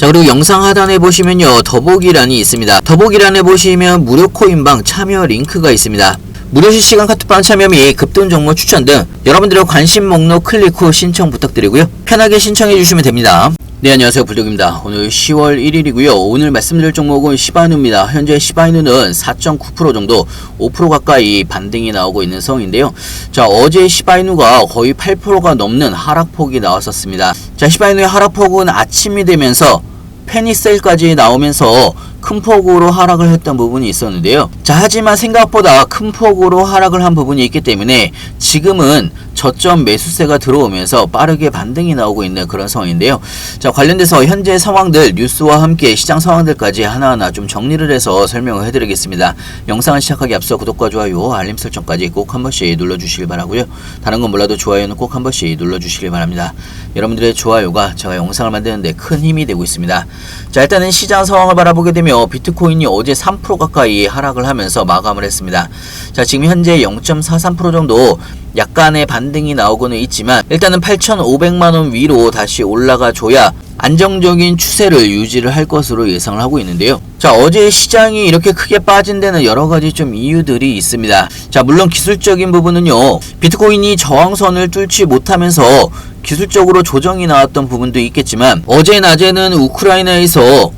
자, 그리고 영상 하단에 보시면요, 더보기란이 있습니다. 더보기란에 보시면 무료 코인방 참여 링크가 있습니다. 무료 실시간 카톡방 참여 및 급등 종목 추천 등 여러분들의 관심 목록 클릭 후 신청 부탁드리고요. 편하게 신청해 주시면 됩니다. 네, 안녕하세요, 불독입니다. 오늘 10월 1일이고요. 오늘 말씀드릴 종목은 시바이누입니다. 현재 시바이누는 4.9% 정도, 5% 가까이 반등이 나오고 있는 상황인데요. 자, 어제 시바이누가 거의 8%가 넘는 하락폭이 나왔었습니다. 자, 시바이누의 하락폭은 아침이 되면서 페니셀까지 나오면서 큰 폭으로 하락을 했던 부분이 있었는데요. 자, 하지만 생각보다 큰 폭으로 하락을 한 부분이 있기 때문에 지금은 저점 매수세가 들어오면서 빠르게 반등이 나오고 있는 그런 상황인데요. 자, 관련돼서 현재 상황들, 뉴스와 함께 시장 상황들까지 하나하나 좀 정리를 해서 설명을 해드리겠습니다. 영상을 시작하기 앞서 구독과 좋아요, 알림 설정까지 꼭 한 번씩 눌러주시길 바라고요. 다른 건 몰라도 좋아요는 꼭 한 번씩 눌러주시길 바랍니다. 여러분들의 좋아요가 제가 영상을 만드는데 큰 힘이 되고 있습니다. 자, 일단은 시장 상황을 바라보게 되면 비트코인이 어제 3% 가까이 하락을 하면서 마감을 했습니다. 자, 지금 현재 0.43% 정도 약간의 반등이 나오고는 있지만 일단은 8,500만원 위로 다시 올라가 줘야 안정적인 추세를 유지를 할 것으로 예상을 하고 있는데요. 자, 어제 시장이 이렇게 크게 빠진 데는 여러가지 좀 이유들이 있습니다. 자, 물론 기술적인 부분은요, 비트코인이 저항선을 뚫지 못하면서 기술적으로 조정이 나왔던 부분도 있겠지만 어제 낮에는 우크라이나에서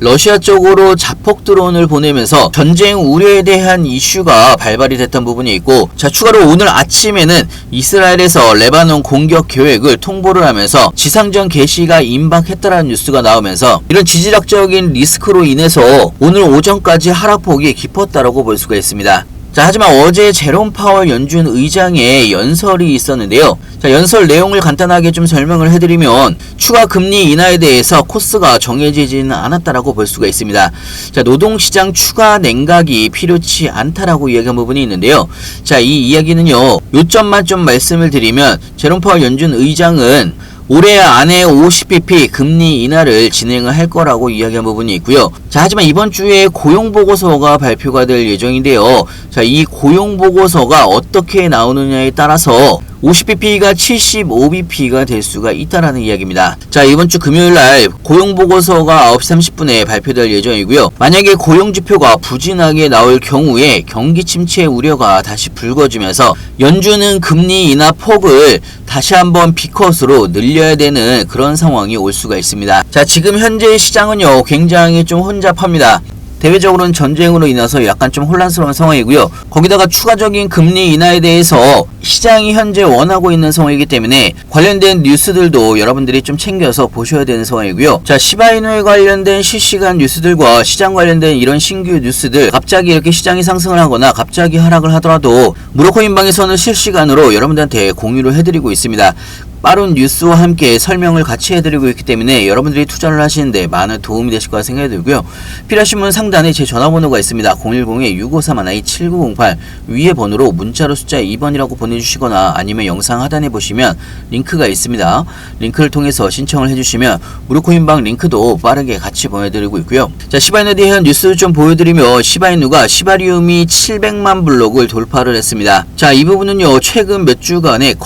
러시아 쪽으로 자폭 드론을 보내면서 전쟁 우려에 대한 이슈가 발발이 됐던 부분이 있고, 자, 추가로 오늘 아침에는 이스라엘에서 레바논 공격 계획을 통보를 하면서 지상전 개시가 임박했다라는 뉴스가 나오면서 이런 지질학적인 리스크로 인해서 오늘 오전까지 하락폭이 깊었다라고 볼 수가 있습니다. 자, 하지만 어제 제롬 파월 연준 의장의 연설이 있었는데요. 자, 연설 내용을 간단하게 좀 설명을 해드리면 추가 금리 인하에 대해서 코스가 정해지지는 않았다라고 볼 수가 있습니다. 자, 노동시장 추가 냉각이 필요치 않다라고 이야기한 부분이 있는데요. 자, 이 이야기는요, 요점만 좀 말씀을 드리면 제롬 파월 연준 의장은 올해 안에 50bp 금리 인하를 진행을 할 거라고 이야기한 부분이 있고요. 자, 하지만 이번 주에 고용보고서가 발표가 될 예정인데요. 자, 이 고용보고서가 어떻게 나오느냐에 따라서 50bp가 75bp가 될 수가 있다라는 이야기입니다. 자, 이번 주 금요일날 고용보고서가 9시 30분에 발표될 예정이고요. 만약에 고용지표가 부진하게 나올 경우에 경기 침체 우려가 다시 불거지면서 연준은 금리 인하 폭을 다시 한번 B컷으로 늘려야 되는 그런 상황이 올 수가 있습니다. 자, 지금 현재 시장은요, 굉장히 좀 혼잡합니다. 대외적으로는 전쟁으로 인해서 약간 좀 혼란스러운 상황이고요. 거기다가 추가적인 금리 인하에 대해서 시장이 현재 원하고 있는 상황이기 때문에 관련된 뉴스들도 여러분들이 좀 챙겨서 보셔야 되는 상황이고요. 자, 시바이누에 관련된 실시간 뉴스들과 시장 관련된 이런 신규 뉴스들, 갑자기 이렇게 시장이 상승을 하거나 갑자기 하락을 하더라도 무료코인방에서는 실시간으로 여러분들한테 공유를 해드리고 있습니다. 빠른 뉴스와 함께 설명을 같이 해드리고 있기 때문에 여러분들이 투자를 하시는데 많은 도움이 되실 거라 생각이 들고요. 필요하신 분 상단에 제 전화번호가 있습니다. 010-6531-7908 위에 번호로 문자로 숫자 2번이라고 보내주시거나 아니면 영상 하단에 보시면 링크가 있습니다. 링크를 통해서 신청을 해주시면 무료코인방 링크도 빠르게 같이 보내드리고 있고요. 자, 시바이누에 대한 뉴스를 좀 보여드리며 시바이누가 시바리움이 700만 블록을 돌파를 했습니다. 자, 이 부분은요, 최근 몇 주간의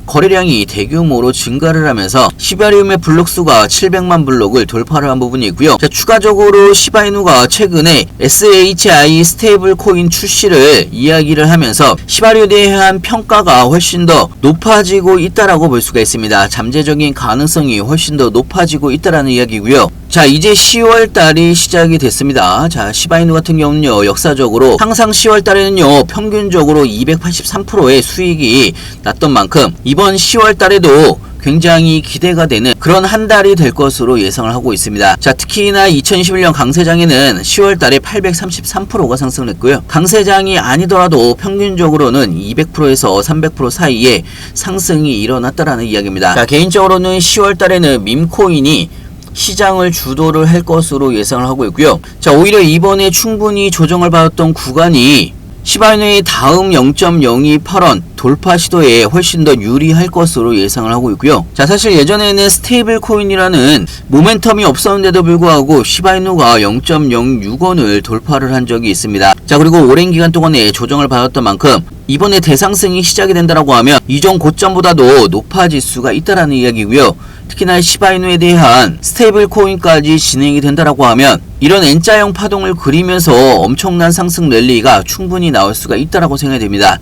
거래량이 대규모로 증가를 하면서 시바리움의 블록 수가 700만 블록을 돌파를 한 부분이 있고요. 자, 추가적으로 시바이누가 최근에 SHI 스테이블 코인 출시를 이야기를 하면서 시바리움에 대한 평가가 훨씬 더 높아지고 있다라고 볼 수가 있습니다. 잠재적인 가능성이 훨씬 더 높아지고 있다라는 이야기고요. 자, 이제 10월 달이 시작이 됐습니다. 자, 시바이누 같은 경우는요, 역사적으로 항상 10월 달에는요, 평균적으로 283%의 수익이 났던 만큼 이번 10월 달에도 굉장히 기대가 되는 그런 한 달이 될 것으로 예상을 하고 있습니다. 자, 특히나 2021년 강세장에는 10월 달에 833%가 상승했고요. 강세장이 아니더라도 평균적으로는 200%에서 300% 사이에 상승이 일어났다라는 이야기입니다. 자, 개인적으로는 10월 달에는 밈코인이 시장을 주도를 할 것으로 예상을 하고 있고요. 자, 오히려 이번에 충분히 조정을 받았던 구간이 시바이누의 다음 0.028원 돌파 시도에 훨씬 더 유리할 것으로 예상을 하고 있고요. 자, 사실 예전에는 스테이블 코인이라는 모멘텀이 없었는데도 불구하고 시바이누가 0.06원을 돌파를 한 적이 있습니다. 자, 그리고 오랜 기간 동안에 조정을 받았던 만큼 이번에 대상승이 시작이 된다라고 하면 이전 고점보다도 높아질 수가 있다라는 이야기고요. 특히나 시바이누에 대한 스테이블 코인까지 진행이 된다라고 하면 이런 N자형 파동을 그리면서 엄청난 상승 랠리가 충분히 나올 수가 있다라고 생각이 됩니다.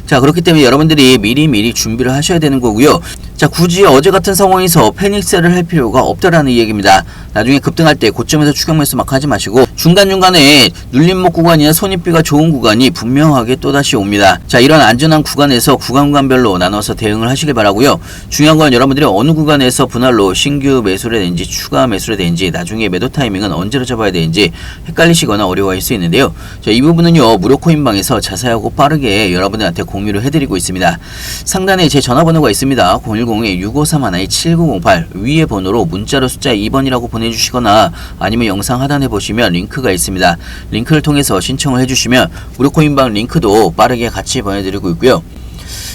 자, 그렇기 때문에 여러분들이 미리 준비를 하셔야 되는 거고요. 자, 굳이 어제 같은 상황에서 패닉셀을 할 필요가 없다라는 얘기입니다. 나중에 급등할 때 고점에서 추격 매수 막 하지 마시고 중간중간에 눌림목 구간이나 손익비가 좋은 구간이 분명하게 또다시 옵니다. 자, 이런 안전한 구간에서 구간별로 나눠서 대응을 하시길 바라고요. 중요한 건 여러분들이 어느 구간에서 분할로 신규 매수를 되는지 추가 매수를 되는지 나중에 매도 타이밍은 언제로 잡아야 되는지 헷갈리시거나 어려워할 수 있는데요. 자, 이 부분은요 무료코인방에서 자세하고 빠르게 여러분들한테 공유를 해드리고 있습니다. 상단에 제 전화번호가 있습니다. 010-6531-7908 위에 번호로 문자로 숫자 2번이라고 보내주시거나 아니면 영상 하단에 보시면 링크가 있습니다. 링크를 통해서 신청을 해주시면 무료코인방 링크도 빠르게 같이 보내드리고 있고요.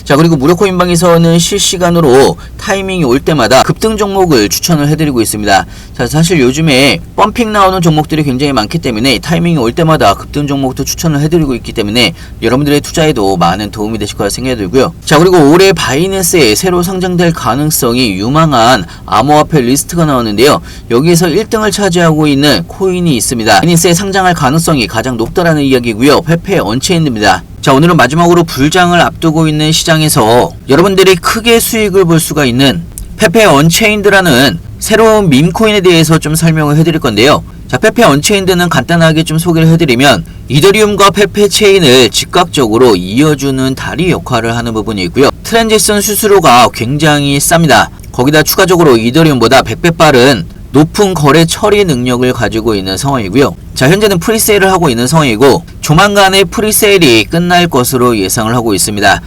자, 그리고 무료코인방에서는 실시간으로 타이밍이 올 때마다 급등 종목을 추천을 해드리고 있습니다. 자, 사실 요즘에 펌핑 나오는 종목들이 굉장히 많기 때문에 타이밍이 올 때마다 급등 종목도 추천을 해드리고 있기 때문에 여러분들의 투자에도 많은 도움이 되실 거라 생각이 들고요. 자, 그리고 올해 바이낸스에 새로 상장될 가능성이 유망한 암호화폐 리스트가 나왔는데요. 여기에서 1등을 차지하고 있는 코인이 있습니다. 바이낸스에 상장할 가능성이 가장 높다라는 이야기고요. 페페 언체인드입니다. 자, 오늘은 마지막으로 불장을 앞두고 있는 시장에서 여러분들이 크게 수익을 볼 수가 있는 페페 언체인드라는 새로운 밈코인에 대해서 좀 설명을 해드릴 건데요. 자, 페페 언체인드는 간단하게 좀 소개를 해드리면 이더리움과 페페 체인을 즉각적으로 이어주는 다리 역할을 하는 부분이 있고요. 트랜지션 수수료가 굉장히 쌉니다. 거기다 추가적으로 이더리움보다 100배 빠른 높은 거래 처리 능력을 가지고 있는 상황이고요. 자, 현재는 프리세일을 하고 있는 상황이고 조만간에 프리세일이 끝날 것으로 예상을 하고 있습니다.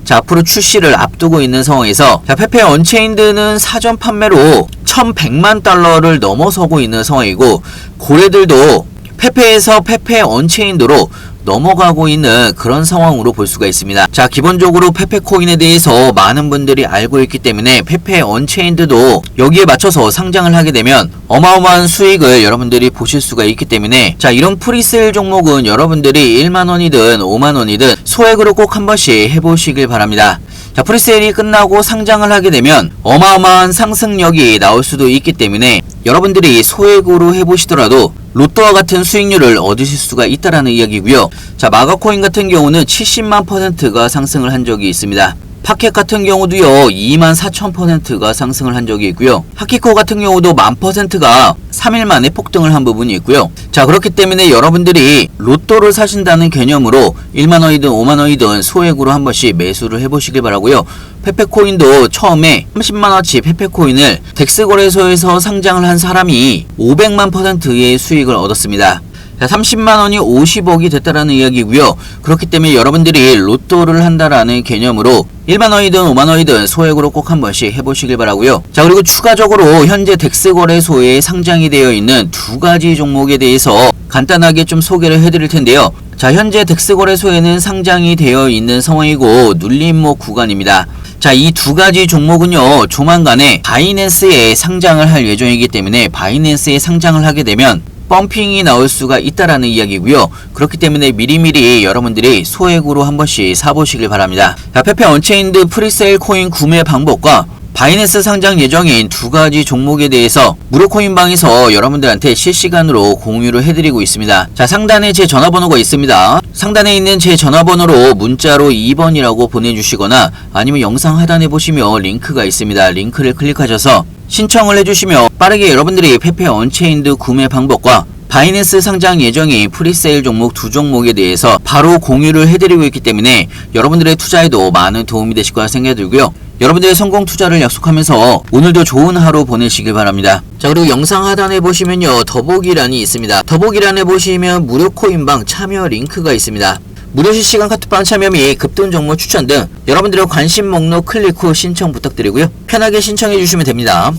자, 앞으로 출시를 앞두고 있는 상황에서 자, 페페 언체인드는 사전 판매로 1100만 달러를 넘어서고 있는 상황이고 고래들도 페페에서 페페 언체인드로 넘어가고 있는 그런 상황으로 볼 수가 있습니다. 자, 기본적으로 페페코인에 대해서 많은 분들이 알고 있기 때문에 페페 언체인드도 여기에 맞춰서 상장을 하게 되면 어마어마한 수익을 여러분들이 보실 수가 있기 때문에 자, 이런 프리세일 종목은 여러분들이 1만원이든 5만원이든 소액으로 꼭 한 번씩 해보시길 바랍니다. 자, 프리세일이 끝나고 상장을 하게 되면 어마어마한 상승력이 나올 수도 있기 때문에 여러분들이 소액으로 해보시더라도 로또와 같은 수익률을 얻으실 수가 있다라는 이야기고요. 자, 마가코인 같은 경우는 70만 %가 상승을 한 적이 있습니다. 파켓 같은 경우도요 24,000%가 상승을 한 적이 있고요. 하키코 같은 경우도 10,000%가 3일 만에 폭등을 한 부분이 있고요. 자, 그렇기 때문에 여러분들이 로또를 사신다는 개념으로 1만원이든 5만원이든 소액으로 한 번씩 매수를 해보시길 바라고요. 페페코인도 처음에 30만원치 페페코인을 덱스거래소에서 상장을 한 사람이 500만 %의 수익을 얻었습니다. 자, 30만원이 50억이 됐다라는 이야기고요. 그렇기 때문에 여러분들이 로또를 한다라는 개념으로 1만원이든 5만원이든 소액으로 꼭 한 번씩 해보시길 바라고요. 자, 그리고 추가적으로 현재 덱스거래소에 상장이 되어 있는 두 가지 종목에 대해서 간단하게 좀 소개를 해드릴 텐데요. 자, 현재 덱스거래소에는 상장이 되어 있는 상황이고 눌림목 구간입니다. 자, 이 두 가지 종목은요 조만간에 바이낸스에 상장을 할 예정이기 때문에 바이낸스에 상장을 하게 되면 펌핑이 나올 수가 있다라는 이야기고요. 그렇기 때문에 미리미리 여러분들이 소액으로 한 번씩 사보시길 바랍니다. 자, 페페 언체인드 프리세일 코인 구매 방법과 바이낸스 상장 예정인 두 가지 종목에 대해서 무료코인방에서 여러분들한테 실시간으로 공유를 해드리고 있습니다. 자, 상단에 제 전화번호가 있습니다. 상단에 있는 제 전화번호로 문자로 2번이라고 보내주시거나 아니면 영상 하단에 보시면 링크가 있습니다. 링크를 클릭하셔서 신청을 해주시면 빠르게 여러분들이 페페 언체인드 구매 방법과 바이낸스 상장 예정인 프리세일 종목 두 종목에 대해서 바로 공유를 해드리고 있기 때문에 여러분들의 투자에도 많은 도움이 되실 거라 생각이 들고요. 여러분들의 성공 투자를 약속하면서 오늘도 좋은 하루 보내시길 바랍니다. 자, 그리고 영상 하단에 보시면요 더보기란이 있습니다. 더보기란에 보시면 무료 코인방 참여 링크가 있습니다. 무료 실시간 카톡방 참여 및 급등 종목 추천 등 여러분들의 관심 목록 클릭 후 신청 부탁드리고요. 편하게 신청해 주시면 됩니다.